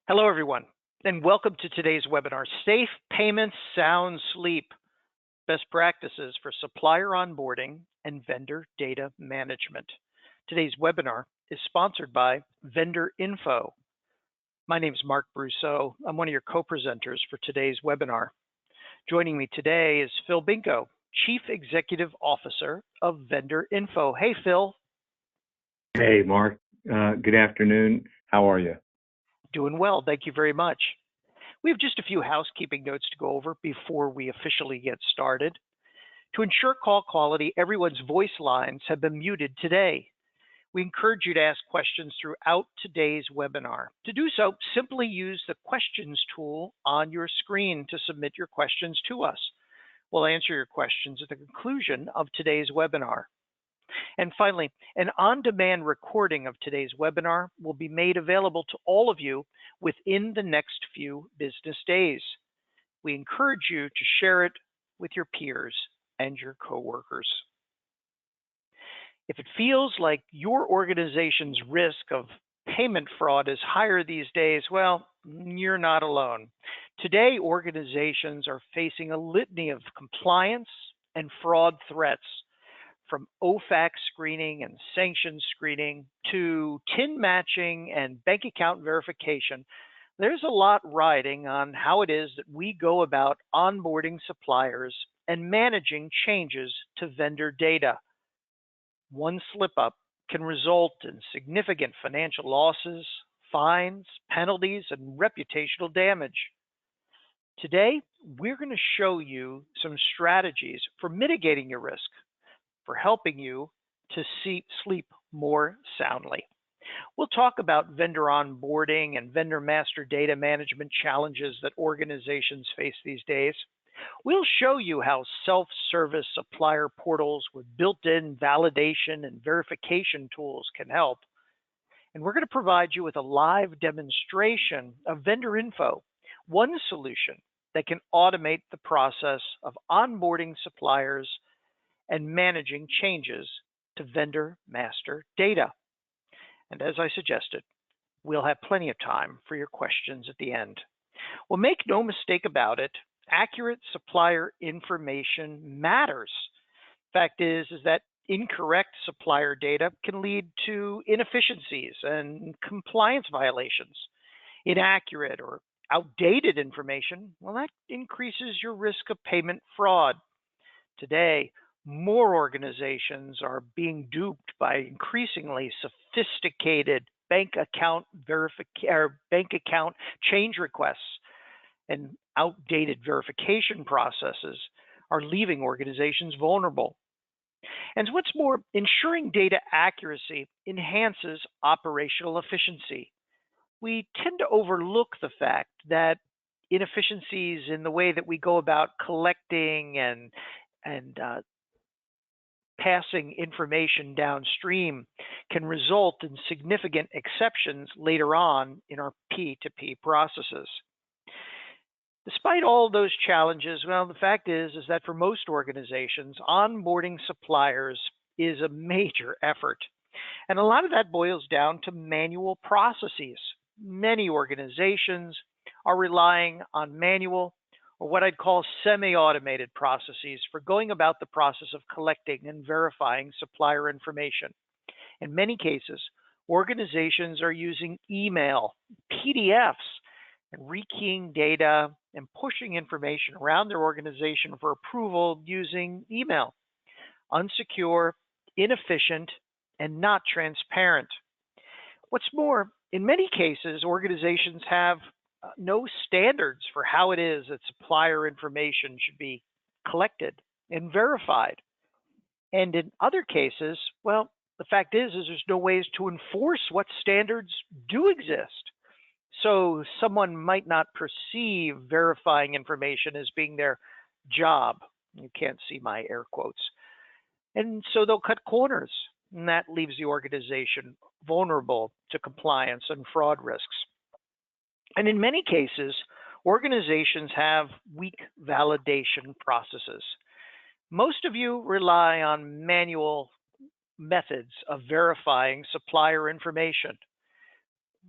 Hello, everyone, and welcome to today's webinar, Safe Payments, Sound Sleep, Best Practices for Supplier Onboarding and Vendor Data Management. Today's webinar is sponsored by Vendor Info. My name is Mark Brousseau. I'm one of your co-presenters for today's webinar. Joining me today is Phil Binko, Chief Executive Officer of Vendor Info. Hey, Phil. Hey, Mark. Good afternoon. How are you? Doing well. Thank you very much. We have just a few housekeeping notes to go over before we officially get started. To ensure call quality, everyone's voice lines have been muted today. We encourage you to ask questions throughout today's webinar. To do so, simply use the questions tool on your screen to submit your questions to us. We'll answer your questions at the conclusion of today's webinar. And finally, an on-demand recording of today's webinar will be made available to all of you within the next few business days. We encourage you to share it with your peers and your coworkers. If it feels like your organization's risk of payment fraud is higher these days, well, you're not alone. Today, organizations are facing a litany of compliance and fraud threats, from OFAC screening and sanctions screening to TIN matching and bank account verification. There's a lot riding on how it is that we go about onboarding suppliers and managing changes to vendor data. One slip up can result in significant financial losses, fines, penalties, and reputational damage. Today, we're going to show you some strategies for mitigating your risk, for helping you to sleep more soundly. We'll talk about vendor onboarding and vendor master data management challenges that organizations face these days. We'll show you how self-service supplier portals with built-in validation and verification tools can help. And we're going to provide you with a live demonstration of Vendor Info, one solution that can automate the process of onboarding suppliers and managing changes to vendor master data. And as I suggested, we'll have plenty of time for your questions at the end. Well, make no mistake about it, accurate supplier information matters. Fact is that incorrect supplier data can lead to inefficiencies and compliance violations. Inaccurate or outdated information, well, that increases your risk of payment fraud. Today, more organizations are being duped by increasingly sophisticated bank account change requests, and outdated verification processes are leaving organizations vulnerable. And what's more, ensuring data accuracy enhances operational efficiency. We tend to overlook the fact that inefficiencies in the way that we go about collecting and passing information downstream can result in significant exceptions later on in our P2P processes. Despite all those challenges, well, the fact is that for most organizations, onboarding suppliers is a major effort. And a lot of that boils down to manual processes. Many organizations are relying on manual, or what I'd call semi-automated processes for going about the process of collecting and verifying supplier information. In many cases, organizations are using email, PDFs, and rekeying data and pushing information around their organization for approval using email. Unsecure, inefficient, and not transparent. What's more, in many cases, organizations have no standards for how it is that supplier information should be collected and verified. And in other cases, well, the fact is there's no ways to enforce what standards do exist. So someone might not perceive verifying information as being their job. You can't see my air quotes. And so they'll cut corners, and that leaves the organization vulnerable to compliance and fraud risks. And in many cases, organizations have weak validation processes. Most of you rely on manual methods of verifying supplier information.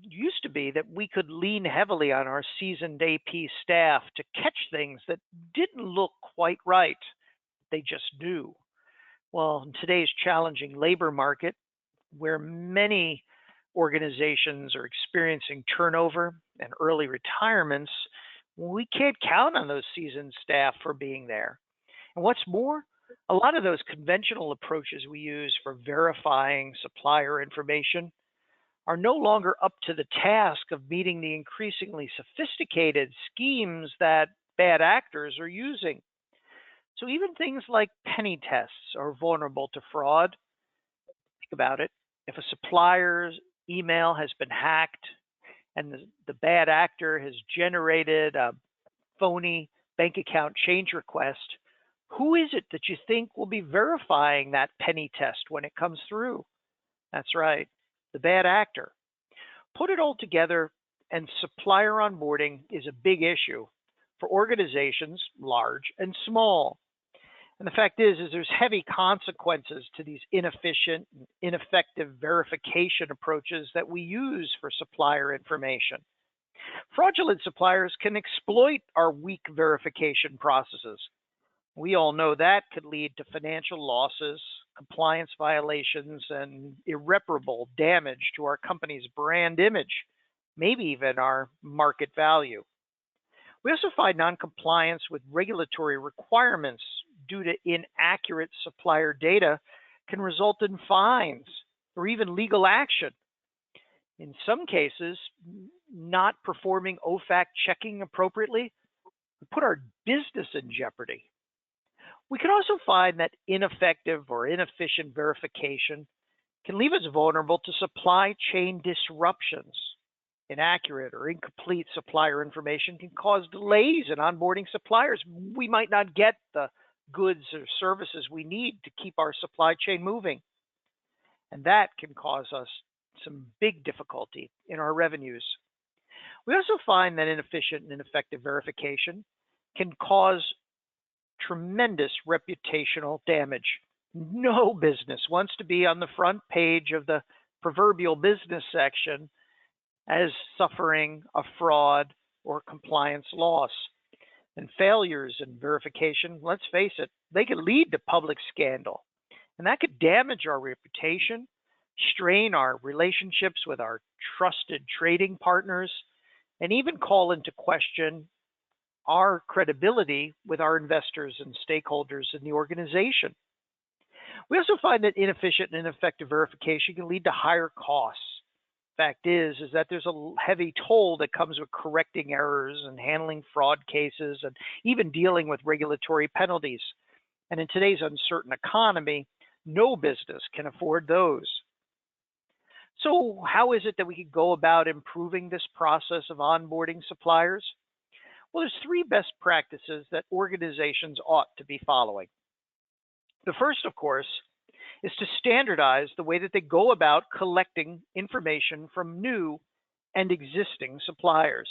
used to be that we could lean heavily on our seasoned AP staff to catch things that didn't look quite right. They just do. Well, in today's challenging labor market, where many organizations are experiencing turnover and early retirements, we can't count on those seasoned staff for being there. And what's more, a lot of those conventional approaches we use for verifying supplier information are no longer up to the task of meeting the increasingly sophisticated schemes that bad actors are using. So even things like penny tests are vulnerable to fraud. Think about it. If a supplier's email has been hacked and the bad actor has generated a phony bank account change request, who is it that you think will be verifying that penny test when it comes through? That's right, the bad actor. Put it all together, and supplier onboarding is a big issue for organizations large and small. And the fact is there's heavy consequences to these inefficient and ineffective verification approaches that we use for supplier information. Fraudulent suppliers can exploit our weak verification processes. We all know that could lead to financial losses, compliance violations, and irreparable damage to our company's brand image, maybe even our market value. We also find noncompliance with regulatory requirements due to inaccurate supplier data can result in fines or even legal action. In some cases, not performing OFAC checking appropriately can put our business in jeopardy. We can also find that ineffective or inefficient verification can leave us vulnerable to supply chain disruptions. Inaccurate or incomplete supplier information can cause delays in onboarding suppliers. We might not get the goods or services we need to keep our supply chain moving. And that can cause us some big difficulty in our revenues. We also find that inefficient and ineffective verification can cause tremendous reputational damage. No business wants to be on the front page of the proverbial business section as suffering a fraud or compliance loss. And failures in verification, let's face it, they could lead to public scandal. And that could damage our reputation, strain our relationships with our trusted trading partners, and even call into question our credibility with our investors and stakeholders in the organization. We also find that inefficient and ineffective verification can lead to higher costs. Fact is that there's a heavy toll that comes with correcting errors and handling fraud cases and even dealing with regulatory penalties. And in today's uncertain economy, no business can afford those. So how is it that we could go about improving this process of onboarding suppliers? Well, there's three best practices that organizations ought to be following. The first, of course, is to standardize the way that they go about collecting information from new and existing suppliers.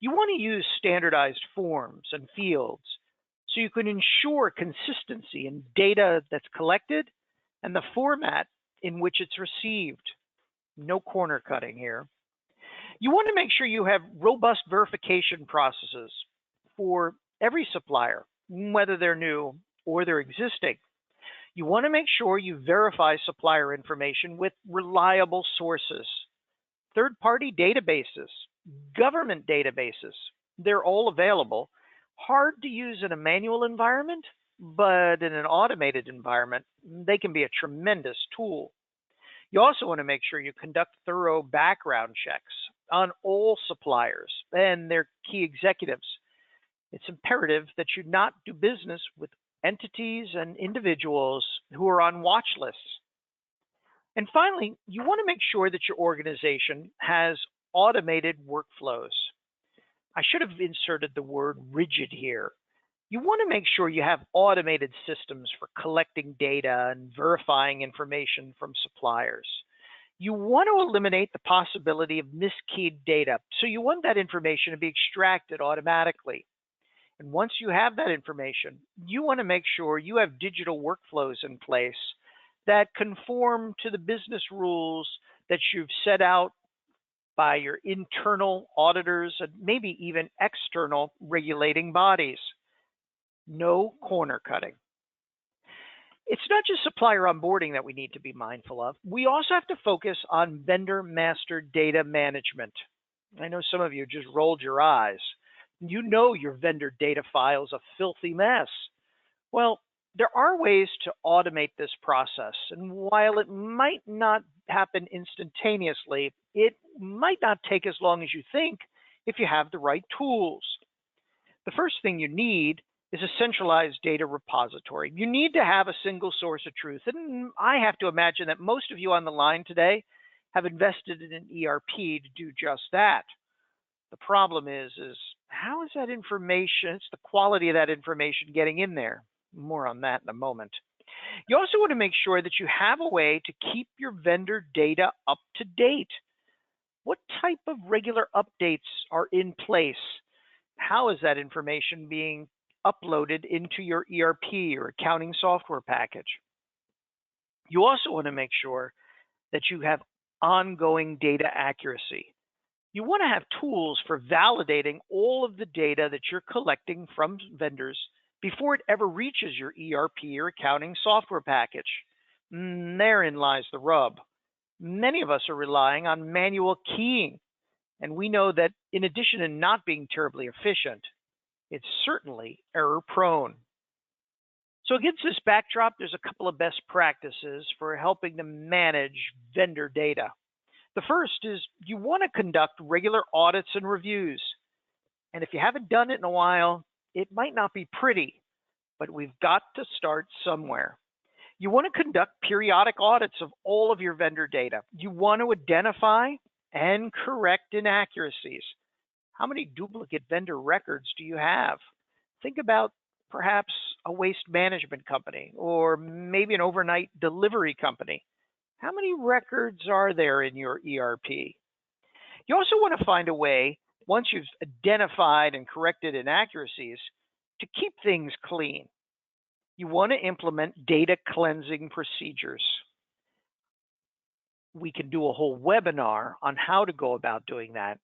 You want to use standardized forms and fields so you can ensure consistency in data that's collected and the format in which it's received. No corner cutting here. You want to make sure you have robust verification processes for every supplier, whether they're new or they're existing. You want to make sure you verify supplier information with reliable sources, third-party databases, government databases. They're all available. Hard to use in a manual environment, but in an automated environment, they can be a tremendous tool. You also want to make sure you conduct thorough background checks on all suppliers and their key executives. It's imperative that you not do business with entities and individuals who are on watch lists. And finally, you want to make sure that your organization has automated workflows. I should have inserted the word rigid here. You want to make sure you have automated systems for collecting data and verifying information from suppliers. You want to eliminate the possibility of miskeyed data, so you want that information to be extracted automatically. And once you have that information, you want to make sure you have digital workflows in place that conform to the business rules that you've set out by your internal auditors and maybe even external regulating bodies. No corner cutting. It's not just supplier onboarding that we need to be mindful of. We also have to focus on vendor master data management. I know some of you just rolled your eyes. You know your vendor data file is a filthy mess. Well, there are ways to automate this process, and while it might not happen instantaneously, it might not take as long as you think if you have the right tools. The first thing you need is a centralized data repository. You need to have a single source of truth, and I have to imagine that most of you on the line today have invested in an ERP to do just that. The problem is how is that information, it's the quality of that information getting in there? More on that in a moment. You also want to make sure that you have a way to keep your vendor data up to date. What type of regular updates are in place? How is that information being uploaded into your ERP or accounting software package? You also want to make sure that you have ongoing data accuracy. You want to have tools for validating all of the data that you're collecting from vendors before it ever reaches your ERP or accounting software package. Therein lies the rub. Many of us are relying on manual keying, and we know that in addition to not being terribly efficient, it's certainly error-prone. So against this backdrop, there's a couple of best practices for helping to manage vendor data. The first is you want to conduct regular audits and reviews. And if you haven't done it in a while, it might not be pretty, but we've got to start somewhere. You want to conduct periodic audits of all of your vendor data. You want to identify and correct inaccuracies. How many duplicate vendor records do you have? Think about perhaps a waste management company or maybe an overnight delivery company. How many records are there in your ERP? You also want to find a way, once you've identified and corrected inaccuracies, to keep things clean. You want to implement data cleansing procedures. We can do a whole webinar on how to go about doing that.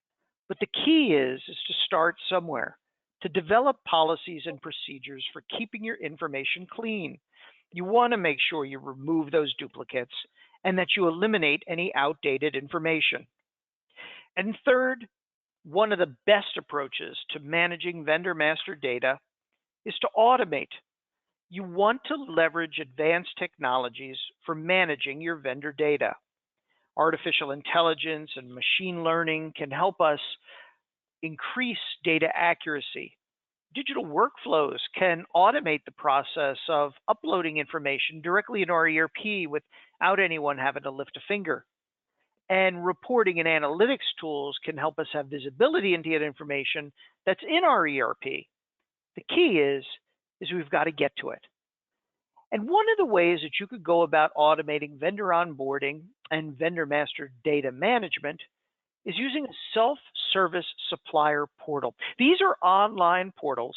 But the key is to start somewhere, to develop policies and procedures for keeping your information clean. You want to make sure you remove those duplicates and that you eliminate any outdated information. And third, one of the best approaches to managing vendor master data is to automate. You want to leverage advanced technologies for managing your vendor data. Artificial intelligence and machine learning can help us increase data accuracy. Digital workflows can automate the process of uploading information directly into our ERP without anyone having to lift a finger. And reporting and analytics tools can help us have visibility into that information that's in our ERP. The key is we've got to get to it. And one of the ways that you could go about automating vendor onboarding and vendor master data management is using a self-service supplier portal. These are online portals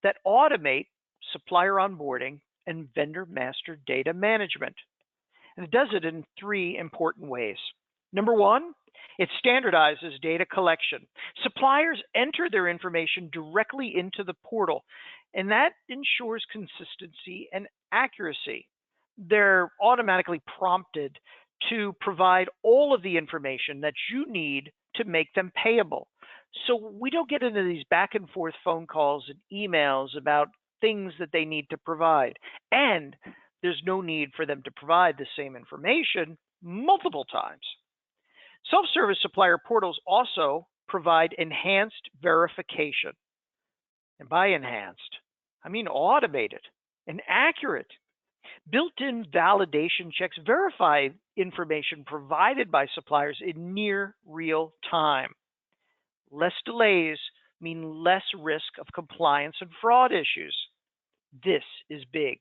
that automate supplier onboarding and vendor master data management. And it does it in three important ways. Number one, it standardizes data collection. Suppliers enter their information directly into the portal, and that ensures consistency and accuracy. They're automatically prompted to provide all of the information that you need to make them payable. So we don't get into these back and forth phone calls and emails about things that they need to provide. And there's no need for them to provide the same information multiple times. Self-service supplier portals also provide enhanced verification. And by enhanced, I mean automated and accurate. Built-in validation checks verify information provided by suppliers in near real time. Less delays mean less risk of compliance and fraud issues. This is big.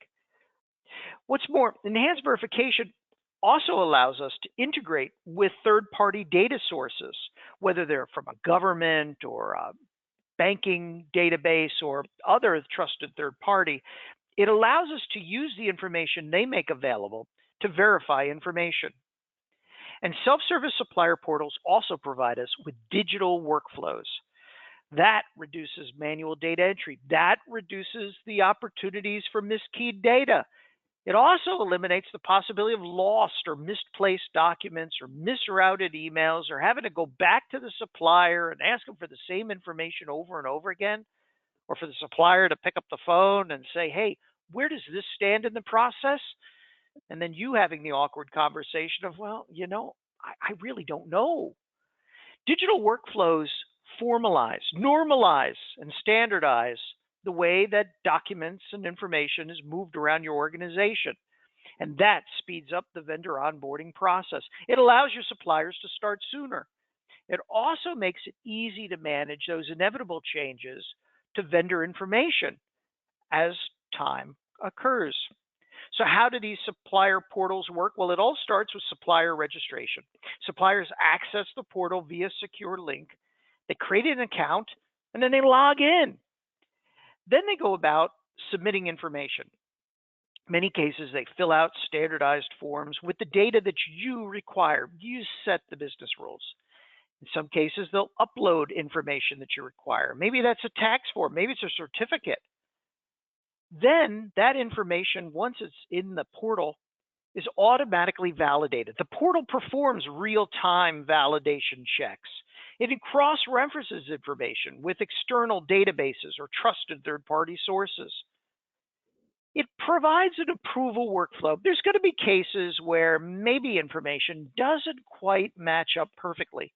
What's more, enhanced verification also allows us to integrate with third-party data sources, whether they're from a government or a banking database or other trusted third party. It allows us to use the information they make available to verify information. And self-service supplier portals also provide us with digital workflows. That reduces manual data entry. That reduces the opportunities for miskeyed data. It also eliminates the possibility of lost or misplaced documents or misrouted emails or having to go back to the supplier and ask them for the same information over and over again, or for the supplier to pick up the phone and say, hey, where does this stand in the process? And then you having the awkward conversation of, well, I really don't know. Digital workflows formalize, normalize, and standardize the way that documents and information is moved around your organization. And that speeds up the vendor onboarding process. It allows your suppliers to start sooner. It also makes it easy to manage those inevitable changes to vendor information as time occurs. So how do these supplier portals work? Well, it all starts with supplier registration. Suppliers access the portal via secure link. They create an account, and then they log in. Then they go about submitting information. In many cases, they fill out standardized forms with the data that you require. You set the business rules. In some cases, they'll upload information that you require. Maybe that's a tax form. Maybe it's a certificate. Then that information, once it's in the portal, is automatically validated. The portal performs real-time validation checks. It cross-references information with external databases or trusted third-party sources. It provides an approval workflow. There's going to be cases where maybe information doesn't quite match up perfectly.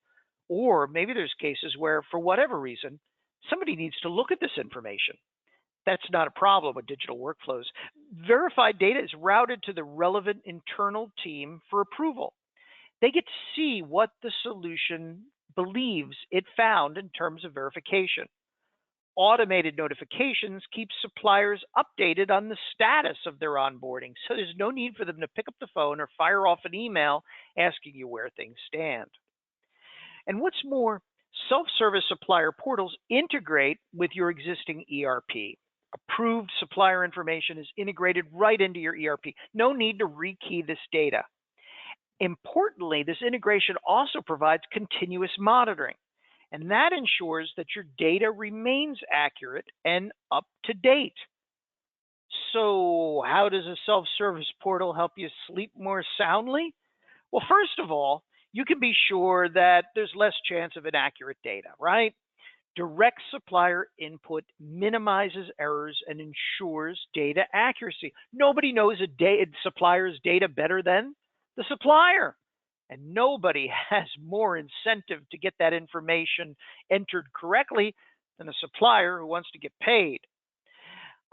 Or maybe there's cases where, for whatever reason, somebody needs to look at this information. That's not a problem with digital workflows. Verified data is routed to the relevant internal team for approval. They get to see what the solution believes it found in terms of verification. Automated notifications keep suppliers updated on the status of their onboarding, so there's no need for them to pick up the phone or fire off an email asking you where things stand. And what's more, self-service supplier portals integrate with your existing ERP. Approved supplier information is integrated right into your ERP. No need to rekey this data. Importantly, this integration also provides continuous monitoring, and that ensures that your data remains accurate and up to date. So, how does a self-service portal help you sleep more soundly? Well, first of all, you can be sure that there's less chance of inaccurate data, right? Direct supplier input minimizes errors and ensures data accuracy. Nobody knows a supplier's data better than the supplier. And nobody has more incentive to get that information entered correctly than a supplier who wants to get paid.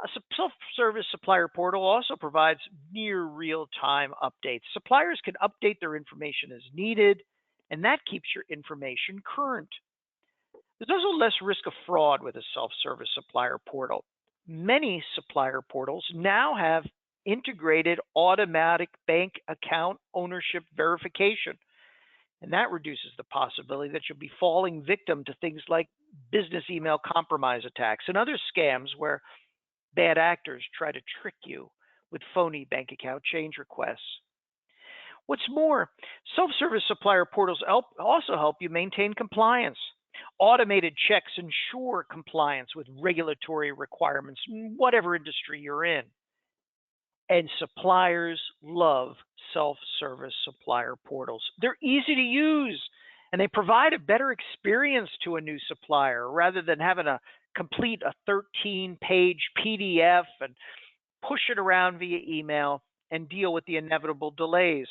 A self-service supplier portal also provides near real-time updates. Suppliers can update their information as needed, and that keeps your information current. There's also less risk of fraud with a self-service supplier portal. Many supplier portals now have integrated automatic bank account ownership verification, and that reduces the possibility that you'll be falling victim to things like business email compromise attacks and other scams where bad actors try to trick you with phony bank account change requests. What's more, self-service supplier portals also help you maintain compliance. Automated checks ensure compliance with regulatory requirements, whatever industry you're in. And suppliers love self-service supplier portals. They're easy to use, and they provide a better experience to a new supplier rather than having to complete a 13-page PDF and push it around via email and deal with the inevitable delays.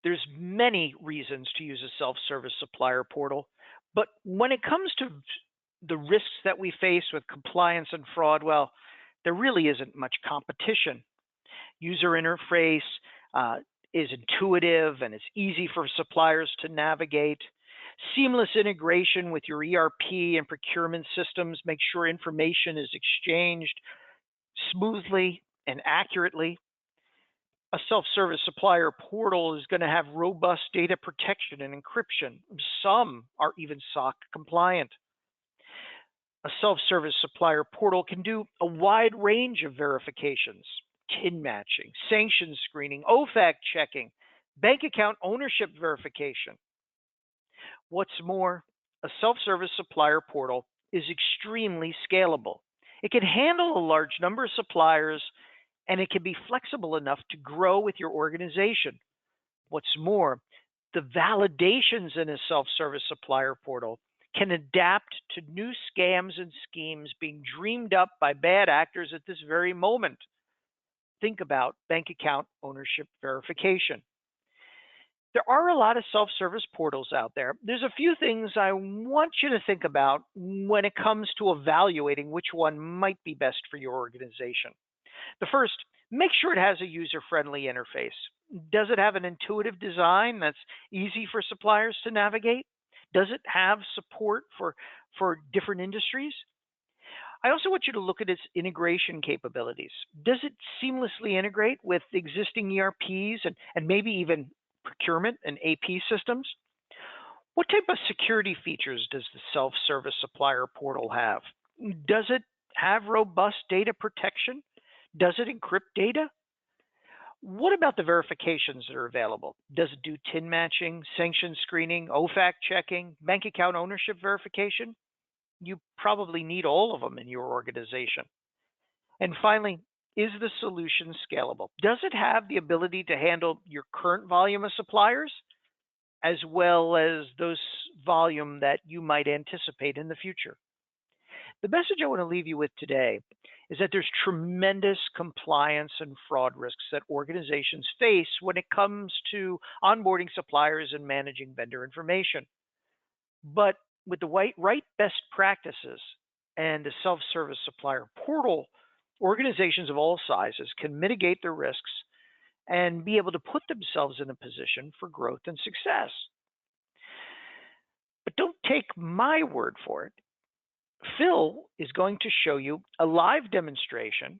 There's many reasons to use a self-service supplier portal, but when it comes to the risks that we face with compliance and fraud, well, there really isn't much competition. User interface is intuitive and it's easy for suppliers to navigate. Seamless integration with your ERP and procurement systems makes sure information is exchanged smoothly and accurately. A self-service supplier portal is going to have robust data protection and encryption. Some are even SOC compliant. A self-service supplier portal can do a wide range of verifications: TIN matching, sanction screening, OFAC checking. bank account ownership verification. What's more, a self-service supplier portal is extremely scalable. It can handle a large number of suppliers and it can be flexible enough to grow with your organization. What's more, the validations in a self-service supplier portal can adapt to new scams and schemes being dreamed up by bad actors at this very moment. Think about bank account ownership verification. There are a lot of self-service portals out there. There's a few things I want you to think about when it comes to evaluating which one might be best for your organization. The first, make sure it has a user-friendly interface. Does it have an intuitive design that's easy for suppliers to navigate? Does it have support for different industries? I also want you to look at its integration capabilities. Does it seamlessly integrate with existing ERPs and maybe even procurement and AP systems? What type of security features does the self-service supplier portal have? Does it have robust data protection? Does it encrypt data? What about the verifications that are available? Does it do TIN matching, sanction screening, OFAC checking, bank account ownership verification? You probably need all of them in your organization. And finally, is the solution scalable? Does it have the ability to handle your current volume of suppliers as well as those volume that you might anticipate in the future? The message I want to leave you with today is that there's tremendous compliance and fraud risks that organizations face when it comes to onboarding suppliers and managing vendor information. But with the right best practices and a self-service supplier portal, organizations of all sizes can mitigate their risks and be able to put themselves in a position for growth and success. But don't take my word for it. Phil is going to show you a live demonstration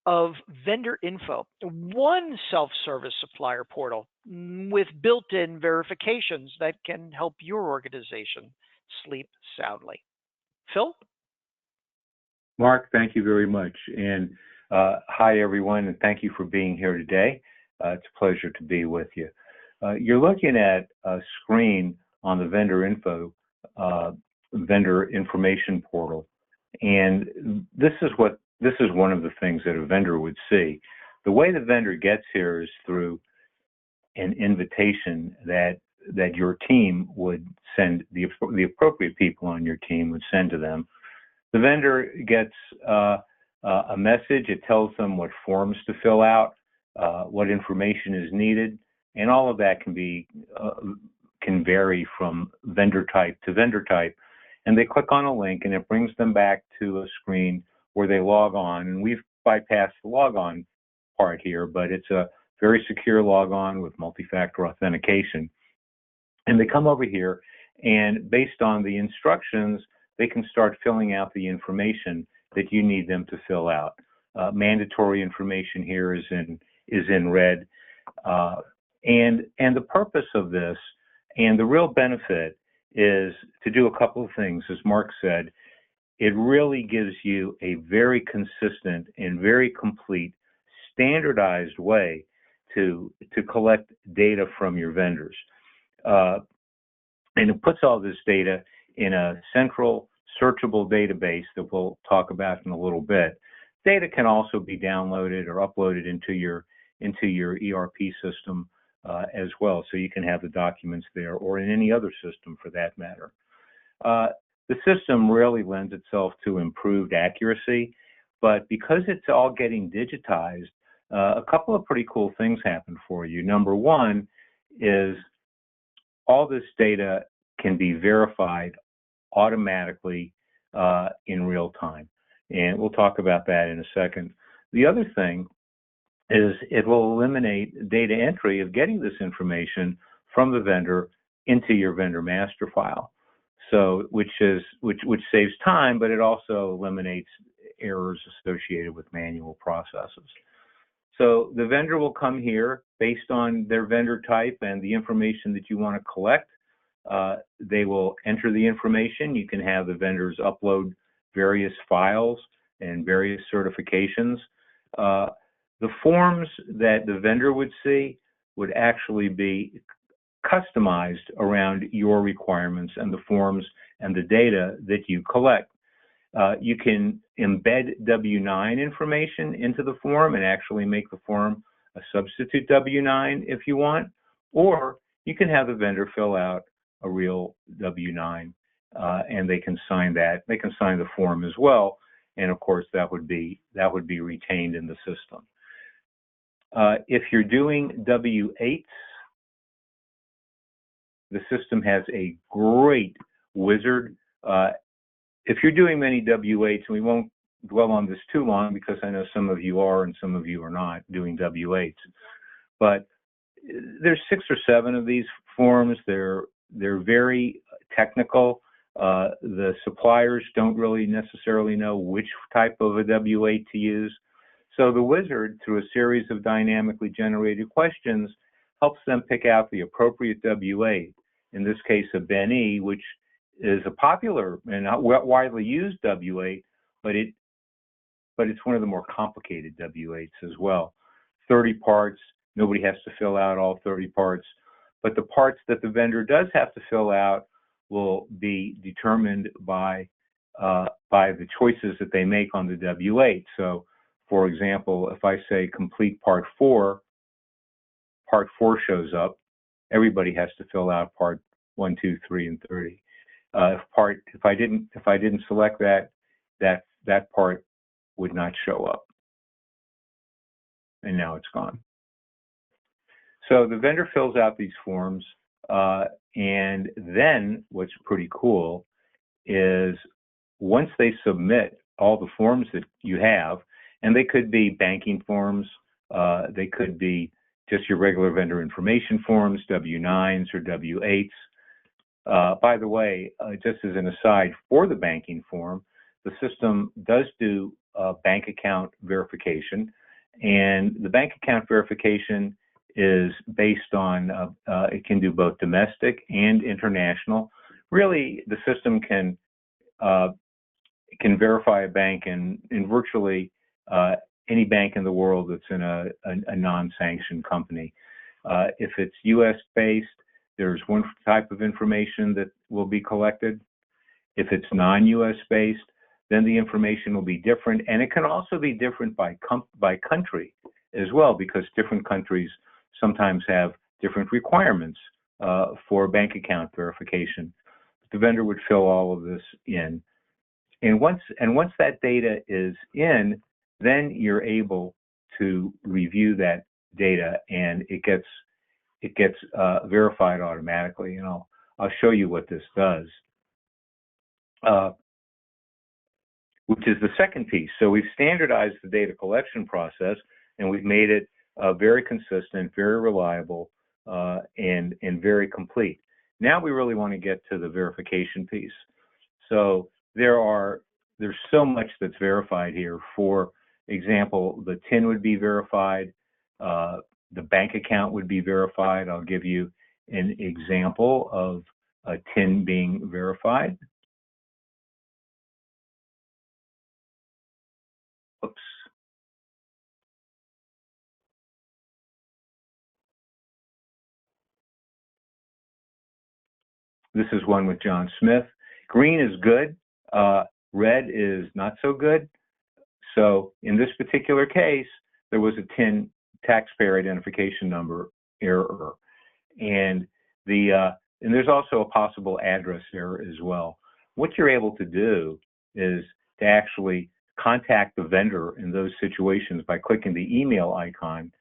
of vendor info, one self-service supplier portal with built-in verifications that can help your organization sleep soundly. Phil? Mark, thank you very much. And hi, everyone, and thank you for being here today. It's a pleasure to be with you. You're looking at a screen on the vendor information portal. And this is one of the things that a vendor would see. The way the vendor gets here is through an invitation that your team would send, the appropriate people on your team would send to them. The vendor gets a message. It tells them what forms to fill out, what information is needed, and all of that can vary from vendor type to vendor type. And they click on a link, and it brings them back to a screen where they log on. And we've bypassed the log on part here, but it's a very secure log on with multi-factor authentication. And they come over here, and based on the instructions, they can start filling out the information that you need them to fill out. Mandatory information here is in red. And the purpose of this and the real benefit is to do a couple of things. As Mark said, it really gives you a very consistent and very complete standardized way to collect data from your vendors. And it puts all this data in a central searchable database that we'll talk about in a little bit. Data can also be downloaded or uploaded into your ERP system as well, so you can have the documents there, or in any other system for that matter. The system really lends itself to improved accuracy, but because it's all getting digitized, a couple of pretty cool things happen for you. Number one is all this data can be verified automatically in real time, and we'll talk about that in a second. The other thing is it will eliminate data entry of getting this information from the vendor into your vendor master file. So which saves time, but it also eliminates errors associated with manual processes. So the vendor will come here based on their vendor type and the information that you want to collect. They will enter the information. You can have the vendors upload various files and various certifications. The forms that the vendor would see would actually be customized around your requirements and the forms and the data that you collect. You can embed W-9 information into the form and actually make the form a substitute W-9 if you want, or you can have the vendor fill out a real W-9 and they can sign that. They can sign the form as well, and of course that would be retained in the system. If you're doing W-8s, the system has a great wizard. If you're doing many W-8s, and we won't dwell on this too long because I know some of you are and some of you are not doing W-8s, but there's 6 or 7 of these forms. They're very technical. The suppliers don't really necessarily know which type of a W-8 to use. So the wizard, through a series of dynamically generated questions, helps them pick out the appropriate W-8. In this case, a BEN-E, which is a popular and not widely used W-8, but it's one of the more complicated W-8s as well. 30 parts, nobody has to fill out all 30 parts, but the parts that the vendor does have to fill out will be determined by the choices that they make on the W-8. So, for example, if I say complete part 4 shows up. Everybody has to fill out part 1, 2, 3, and 30. If I didn't select that part would not show up, and now it's gone. So the vendor fills out these forms, and then what's pretty cool is once they submit all the forms that you have, and they could be banking forms, they could be just your regular vendor information forms, W-9s or W-8s. By the way, just as an aside, for the banking form, the system does do bank account verification, and the bank account verification is based on, it can do both domestic and international. Really, the system can verify a bank in virtually any bank in the world that's in a non-sanctioned company. If it's U.S.-based, there's one type of information that will be collected. If it's non-U.S.-based, then the information will be different, and it can also be different by country as well, because different countries sometimes have different requirements for bank account verification. The vendor would fill all of this in, and once that data is in, then you're able to review that data, and it gets verified automatically. And I'll show you what this does, which is the second piece. So we've standardized the data collection process, and we've made it very consistent, very reliable, and very complete. Now we really want to get to the verification piece. So there's so much that's verified here. For example, the TIN would be verified, the bank account would be verified. I'll give you an example of a TIN being verified. Oops. This is one with John Smith. Green is good, red is not so good. So in this particular case, there was a TIN, taxpayer identification number error, and there's also a possible address error as well. What you're able to do is to actually contact the vendor in those situations by clicking the email icon,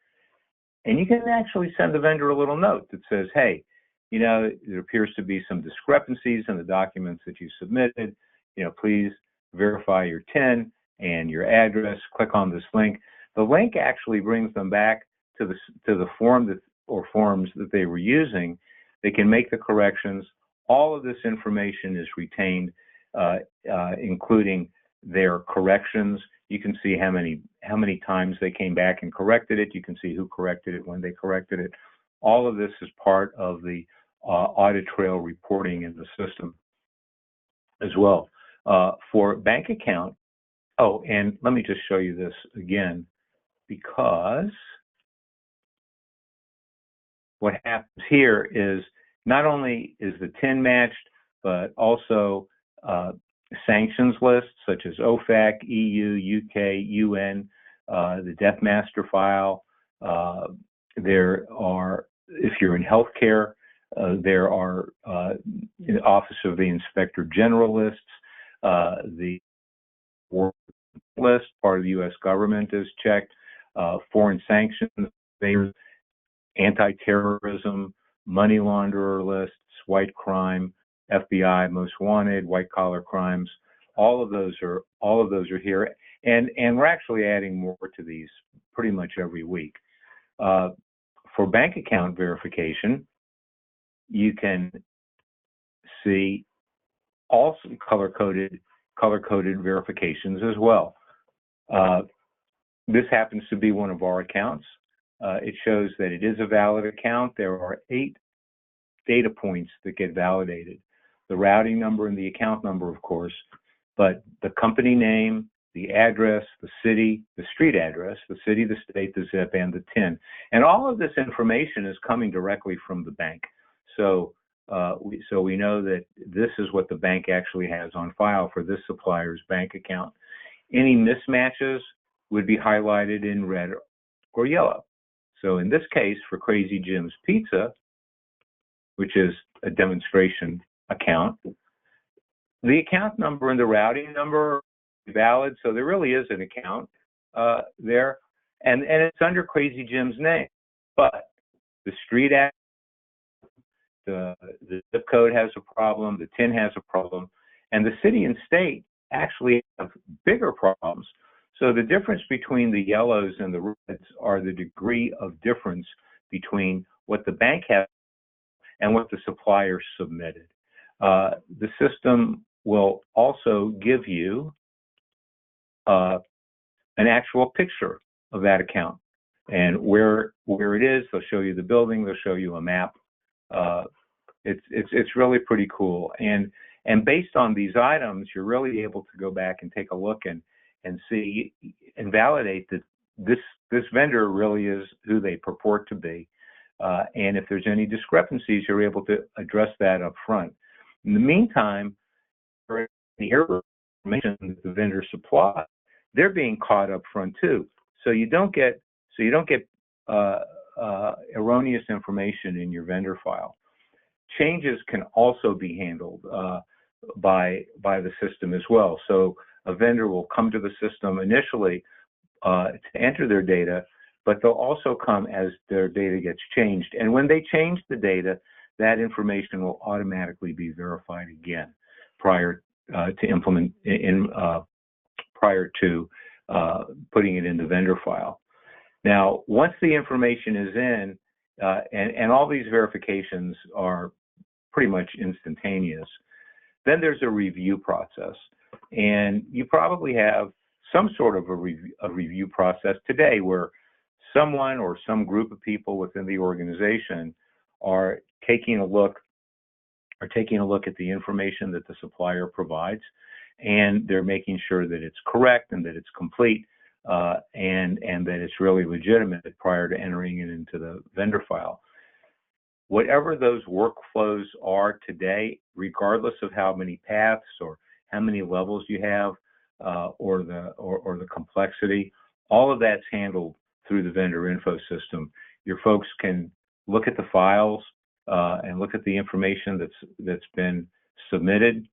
and you can actually send the vendor a little note that says, hey, you know, there appears to be some discrepancies in the documents that you submitted. You know, please verify your TIN and your address. Click on this link. The link actually brings them back to the form or forms that they were using. They can make the corrections. All of this information is retained, including their corrections. You can see how many times they came back and corrected it. You can see who corrected it, when they corrected it. All of this is part of the audit trail reporting in the system as well. For bank account, oh, and let me just show you this again, because what happens here is not only is the TIN matched, but also sanctions lists such as OFAC, EU, UK, UN, the Death Master file. There are, if you're in healthcare, there are in the Office of the Inspector General lists, the war list, part of the U.S. government is checked, foreign sanctions, anti-terrorism, money launderer lists, white crime, FBI most wanted, white collar crimes. All of those are here, and we're actually adding more to these pretty much every week. For bank account verification, you can see also color-coded verifications as well. This happens to be one of our accounts. It shows that it is a valid account. There are 8 data points that get validated. The routing number and the account number, of course, but the company name, the address, the city, the street address, the city, the state, the zip, and the TIN. And all of this information is coming directly from the bank. So we know that this is what the bank actually has on file for this supplier's bank account. Any mismatches would be highlighted in red or yellow. So in this case, for Crazy Jim's Pizza, which is a demonstration account, the account number and the routing number are valid, so there really is an account there, and it's under Crazy Jim's name. But the street address, the zip code has a problem, the TIN has a problem, and the city and state actually have bigger problems. So the difference between the yellows and the reds are the degree of difference between what the bank has and what the supplier submitted. The system will also give you an actual picture of that account and where it is. They'll show you the building. They'll show you a map. It's really pretty cool. And based on these items, you're really able to go back and take a look and see and validate that this vendor really is who they purport to be. And if there's any discrepancies, you're able to address that up front. In the meantime, for the error information that the vendor supplies, they're being caught up front too. So you don't get erroneous information in your vendor file. Changes can also be handled by the system as well. So a vendor will come to the system initially to enter their data, but they'll also come as their data gets changed. And when they change the data, that information will automatically be verified again prior to putting it in the vendor file. Now, once the information is in, and all these verifications are pretty much instantaneous, then there's a review process. And you probably have some sort of a review process today where someone or some group of people within the organization are taking a look at the information that the supplier provides, and they're making sure that it's correct and that it's complete and that it's really legitimate prior to entering it into the vendor file. Whatever those workflows are today, regardless of how many paths or how many levels you have or the complexity, all of that's handled through the vendor info system. Your folks can look at the files and look at the information that's been submitted.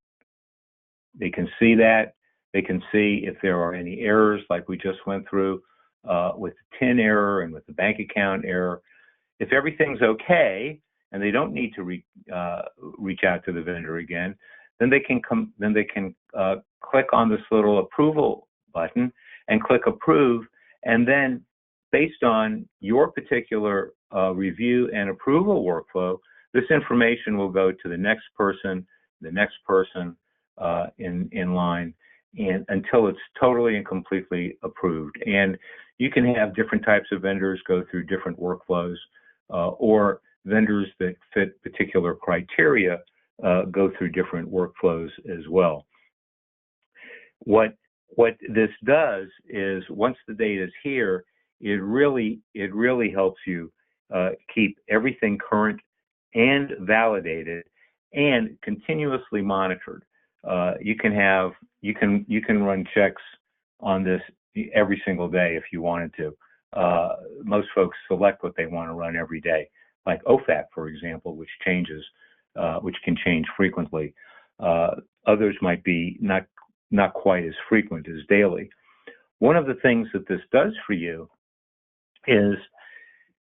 They can see that. They can see if there are any errors like we just went through with the TIN error and with the bank account error. If everything's okay and they don't need to reach out to the vendor again, then they can click on this little approval button and click approve, and then based on your particular review and approval workflow, this information will go to the next person in line, and until it's totally and completely approved. And you can have different types of vendors go through different workflows, or vendors that fit particular criteria go through different workflows as well. What this does is once the data is here, it really helps you keep everything current and validated and continuously monitored. You can run checks on this every single day if you wanted to. Most folks select what they want to run every day, like OFAC, for example, which can change frequently. Others might be not quite as frequent as daily. One of the things that this does for you is,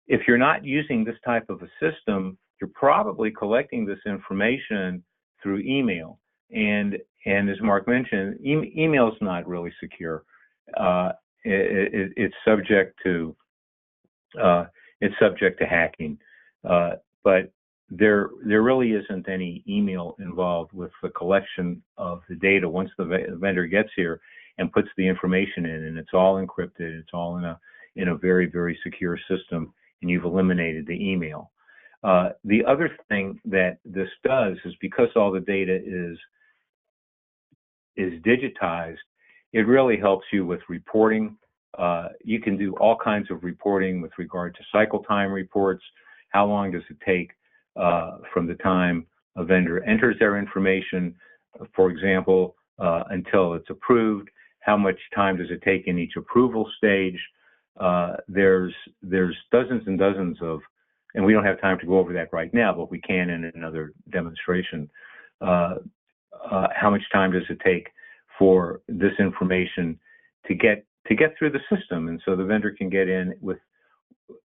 if you're not using this type of a system, you're probably collecting this information through email. And as Mark mentioned, email is not really secure. It's subject to hacking, but there really isn't any email involved with the collection of the data once the vendor gets here and puts the information in, and it's all encrypted. It's all in a very, very secure system, and you've eliminated the email. The other thing that this does is, because all the data is digitized, it really helps you with reporting. You can do all kinds of reporting with regard to cycle time reports. How long does it take from the time a vendor enters their information, for example, until it's approved? How much time does it take in each approval stage? There's dozens and dozens of, and we don't have time to go over that right now, but we can in another demonstration. How much time does it take for this information to get through the system, and so the vendor can get in with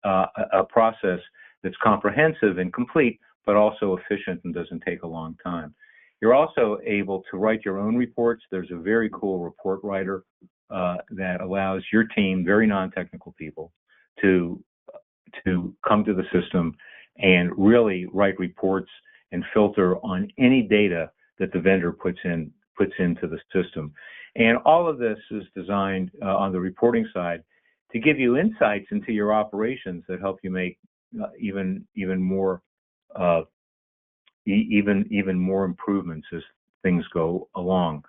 a process that's comprehensive and complete, but also efficient and doesn't take a long time. You're also able to write your own reports. There's a very cool report writer that allows your team, very non-technical people, to come to the system and really write reports and filter on any data that the vendor puts into the system. And all of this is designed on the reporting side to give you insights into your operations that help you make even more improvements as things go along.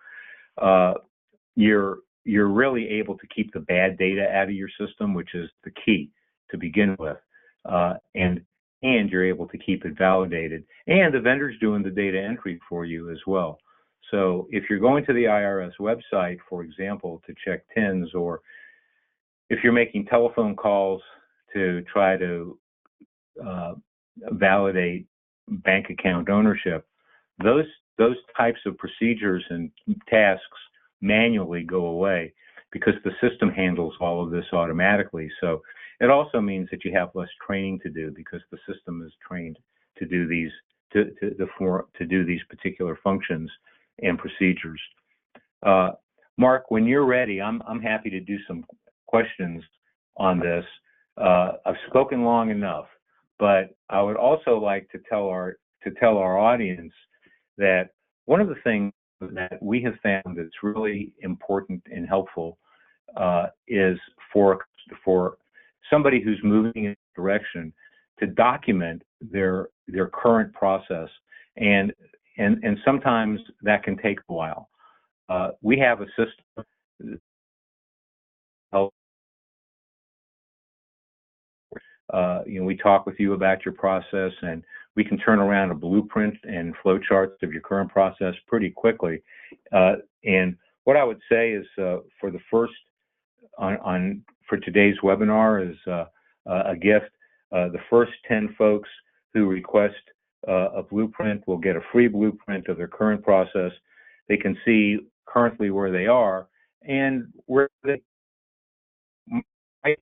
You're really able to keep the bad data out of your system, which is the key to begin with, and you're able to keep it validated. And the vendor's doing the data entry for you as well. So if you're going to the IRS website, for example, to check TINs, or if you're making telephone calls to try to validate bank account ownership, those types of procedures and tasks manually go away because the system handles all of this automatically. So it also means that you have less training to do because the system is trained to do these do these particular functions and procedures. Mark, when you're ready, I'm happy to do some questions on this. I've spoken long enough, but I would also like to tell our audience that one of the things that we have found that's really important and helpful is for somebody who's moving in a direction to document their current process, and sometimes that can take a while. We have a system that we talk with you about your process, and we can turn around a blueprint and flowcharts of your current process pretty quickly. And what I would say is, for the first for today's webinar is a gift. The first 10 folks who request a blueprint will get a free blueprint of their current process. They can see currently where they are and where they might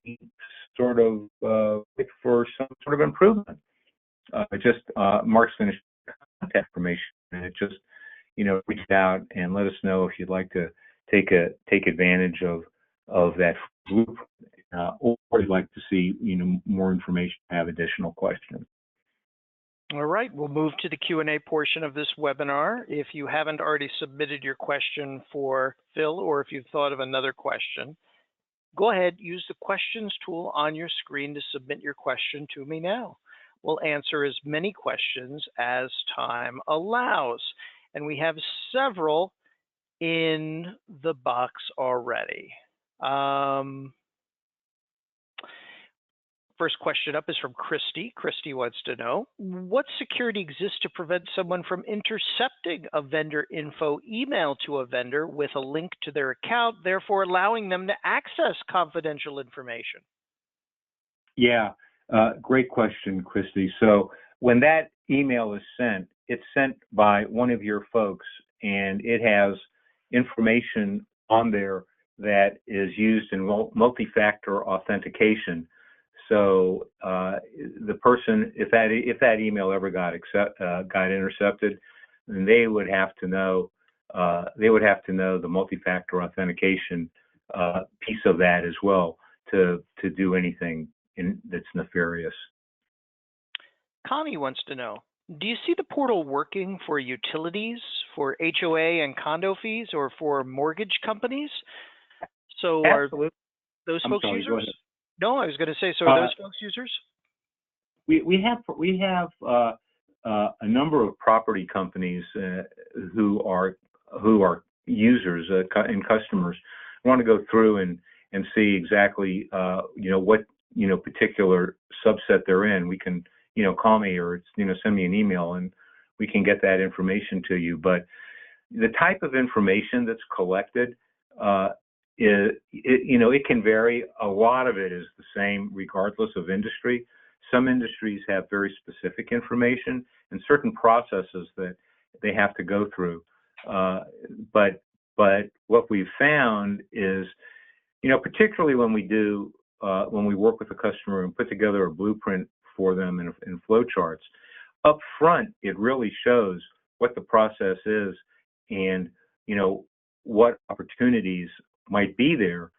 sort of look for some sort of improvement. Mark's going to share contact information, and just reach out and let us know if you'd like to take advantage of that blueprint, or you'd like to see more information, have additional questions. All right, we'll move to the Q&A portion of this webinar. If you haven't already submitted your question for Phil, or if you've thought of another question, go ahead, use the questions tool on your screen to submit your question to me now. We'll answer as many questions as time allows. And we have several in the box already. First question up is from Christy. Christy wants to know, what security exists to prevent someone from intercepting a vendor info email to a vendor with a link to their account, therefore allowing them to access confidential information? Yeah, great question, Christy. So when that email is sent, it's sent by one of your folks, and it has information on there that is used in multi-factor authentication. So the person, if that email ever got intercepted, then they would have to know the multi-factor authentication piece of that as well to do anything that's nefarious. Connie wants to know, do you see the portal working for utilities, for HOA and condo fees, or for mortgage companies? So Absolutely. are those I'm folks sorry, go users? ahead. No, I was going to say, so are those folks users? We have a number of property companies who are users and customers. We want to go through and see exactly what particular subset they're in. We can call me or send me an email and we can get that information to you. But the type of information that's collected it can vary. A lot of it is the same regardless of industry. Some industries have very specific information and certain processes that they have to go through. But what we've found is, particularly when we work with a customer and put together a blueprint for them in flow charts, up front it really shows what the process is and what opportunities might be there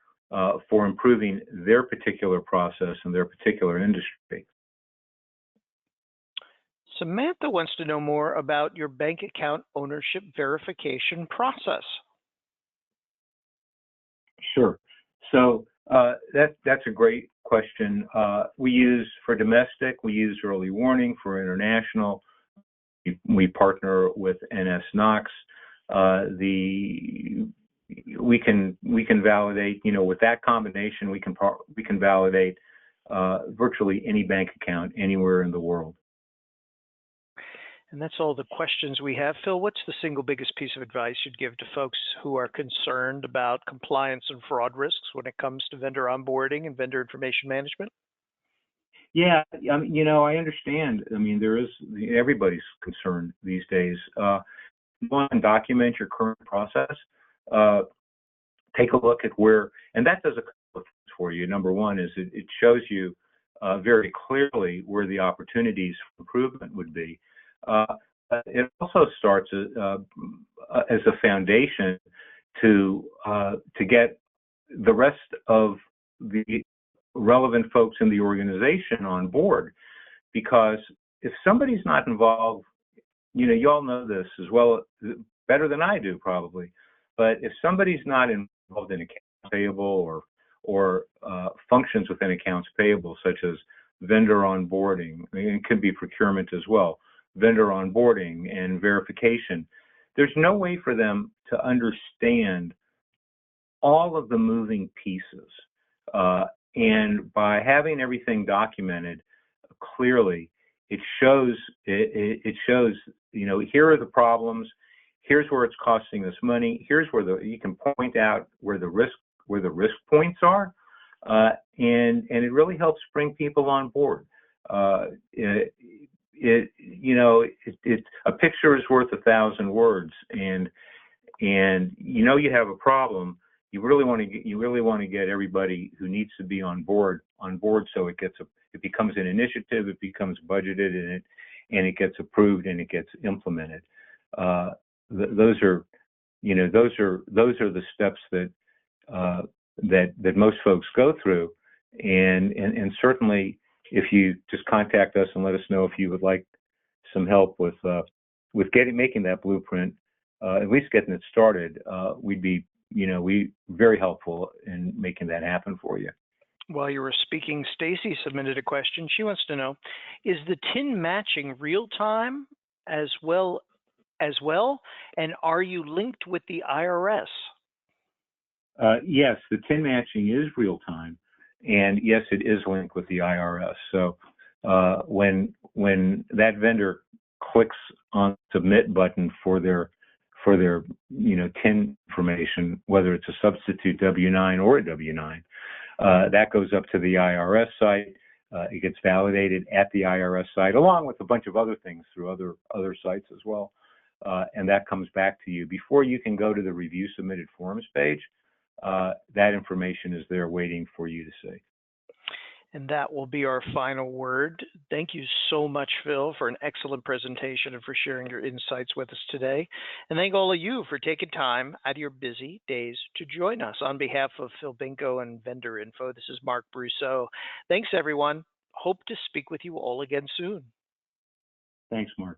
for improving their particular process and their particular industry. Samantha wants to know more about your bank account ownership verification process. Sure. So that's a great question. We use, for domestic, we use early warning. For international, we partner with NS Knox. We can validate, with that combination, we can validate virtually any bank account anywhere in the world. And that's all the questions we have. Phil, what's the single biggest piece of advice you'd give to folks who are concerned about compliance and fraud risks when it comes to vendor onboarding and vendor information management? Yeah, I understand. Everybody's concerned these days. One, document your current process. Take a look at where, and that does a couple of things for you. Number one is it shows you very clearly where the opportunities for improvement would be. It also starts as a foundation to get the rest of the relevant folks in the organization on board. Because if somebody's not involved, you all know this as well, better than I do probably, but if somebody's not involved in accounts payable or functions within accounts payable, such as vendor onboarding, it could be procurement as well, vendor onboarding and verification, there's no way for them to understand all of the moving pieces. And by having everything documented clearly, it shows, here are the problems, here's where it's costing us money, here's where you can point out where the risk points are, and it really helps bring people on board. A picture is worth 1,000 words, and you have a problem. You really want to get everybody who needs to be on board, so it becomes an initiative, it becomes budgeted, and it gets approved and it gets implemented. Those are the steps that most folks go through, and certainly if you just contact us and let us know if you would like some help with making that blueprint, at least getting it started, we'd be very helpful in making that happen for you. While you were speaking, Stacy submitted a question. She wants to know, is the TIN matching real time as well? And are you linked with the IRS? Yes, the TIN matching is real time. And yes, it is linked with the IRS. So when that vendor clicks on submit button for their TIN information, whether it's a substitute W-9 or a W-9, that goes up to the IRS site. It gets validated at the IRS site, along with a bunch of other things through other sites as well. And that comes back to you. Before you can go to the review submitted forms page, that information is there waiting for you to see. And that will be our final word. Thank you so much, Phil, for an excellent presentation and for sharing your insights with us today. And thank all of you for taking time out of your busy days to join us. On behalf of Phil Binko and Vendor Info, this is Mark Brousseau. Thanks, everyone. Hope to speak with you all again soon. Thanks, Mark.